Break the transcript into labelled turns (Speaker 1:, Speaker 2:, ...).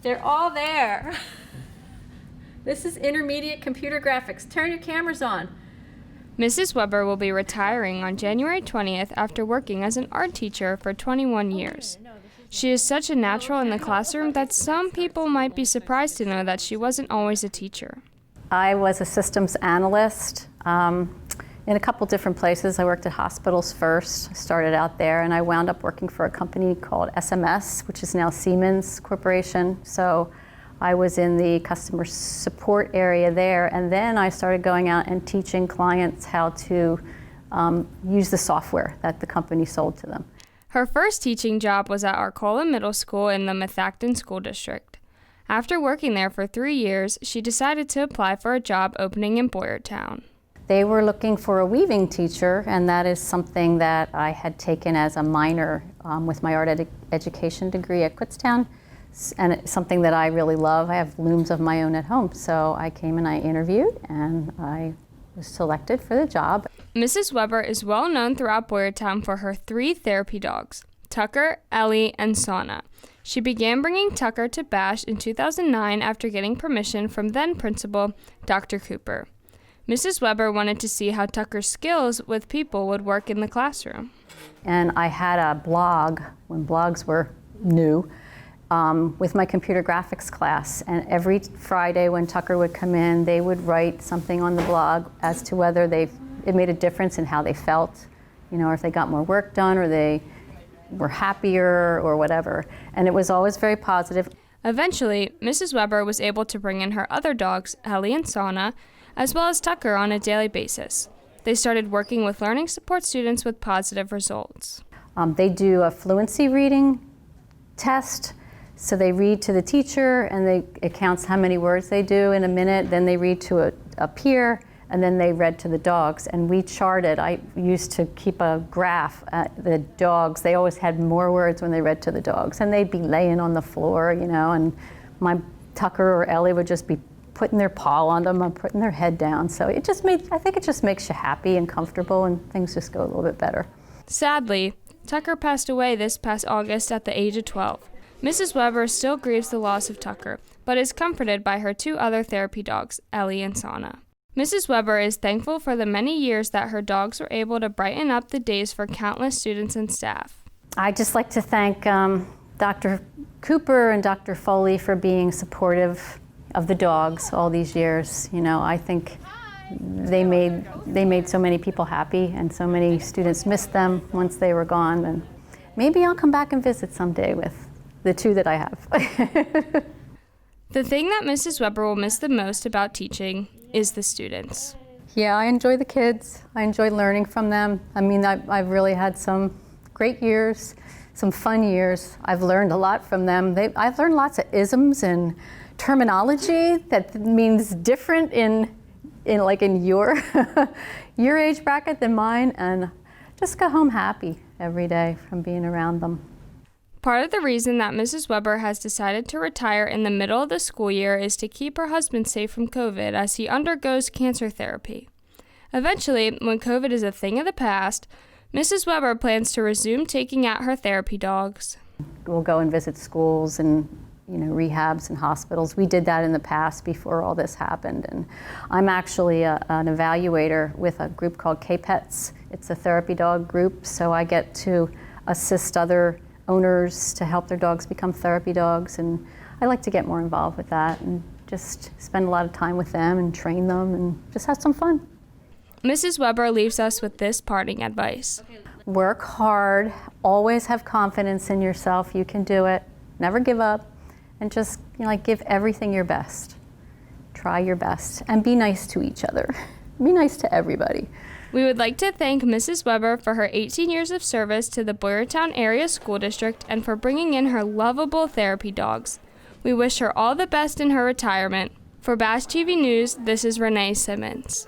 Speaker 1: They're all there. This is intermediate computer graphics. Turn your cameras on.
Speaker 2: Mrs. Weber will be retiring on January 20th after working as an art teacher for 21 years. She is such a natural in the classroom that some people might be surprised to know that she wasn't always a teacher.
Speaker 3: I was a systems analyst in a couple different places. I worked at hospitals first, started out there, and I wound up working for a company called SMS, which is now Siemens Corporation. So I was in the customer support area there, and then I started going out and teaching clients how to use the software that the company sold to them.
Speaker 2: Her first teaching job was at Arcola Middle School in the Methacton School District. After working there for 3 years, she decided to apply for a job opening in Boyertown.
Speaker 3: They were looking for a weaving teacher, and that is something that I had taken as a minor with my art education degree at Kutztown, and it's something that I really love. I have looms of my own at home, so I came and I interviewed, and I was selected for the job.
Speaker 2: Mrs. Weber is well known throughout Boyertown for her 3 therapy dogs, Tucker, Ellie, and Sauna. She began bringing Tucker to Bash in 2009 after getting permission from then-principal Dr. Cooper. Mrs. Weber wanted to see how Tucker's skills with people would work in the classroom.
Speaker 3: And I had a blog, when blogs were new, with my computer graphics class, and every Friday when Tucker would come in, they would write something on the blog as to whether it made a difference in how they felt, or if they got more work done or they were happier or whatever, and it was always very positive.
Speaker 2: Eventually, Mrs. Weber was able to bring in her other dogs, Ellie and Sauna, as well as Tucker on a daily basis. They started working with learning support students with positive results.
Speaker 3: They do a fluency reading test. So they read to the teacher, and it counts how many words they do in a minute. Then they read to a peer, and then they read to the dogs. And we charted. I used to keep a graph at the dogs. They always had more words when they read to the dogs. And they'd be laying on the floor, and my Tucker or Ellie would just be putting their paw on them or putting their head down. So I think it just makes you happy and comfortable, and things just go a little bit better.
Speaker 2: Sadly, Tucker passed away this past August at the age of 12. Mrs. Weber still grieves the loss of Tucker, but is comforted by her 2 other therapy dogs, Ellie and Sauna. Mrs. Weber is thankful for the many years that her dogs were able to brighten up the days for countless students and staff.
Speaker 3: I'd just like to thank Dr. Cooper and Dr. Foley for being supportive of the dogs all these years. I think they made so many people happy, and so many students missed them once they were gone. And maybe I'll come back and visit someday with the 2 that I have.
Speaker 2: The thing that Mrs. Weber will miss the most about teaching is the students.
Speaker 3: Yeah, I enjoy the kids. I enjoy learning from them. I mean, I've really had some great years, some fun years. I've learned a lot from them. I've learned lots of isms and terminology that means different in your your age bracket than mine, and just go home happy every day from being around them.
Speaker 2: Part of the reason that Mrs. Weber has decided to retire in the middle of the school year is to keep her husband safe from COVID as he undergoes cancer therapy. Eventually, when COVID is a thing of the past, Mrs. Weber plans to resume taking out her therapy dogs.
Speaker 3: We'll go and visit schools and rehabs and hospitals. We did that in the past before all this happened. And I'm actually an evaluator with a group called K-Pets. It's a therapy dog group, so I get to assist other owners to help their dogs become therapy dogs, and I like to get more involved with that and just spend a lot of time with them and train them and just have some fun.
Speaker 2: Mrs. Weber leaves us with this parting advice.
Speaker 3: Work hard, always have confidence in yourself. You can do it. Never give up, and just give everything your best. Try your best, and be nice to each other. Be nice to everybody.
Speaker 2: We would like to thank Mrs. Weber for her 18 years of service to the Boyertown Area School District and for bringing in her lovable therapy dogs. We wish her all the best in her retirement. For Bash TV News, this is Renee Simmonds.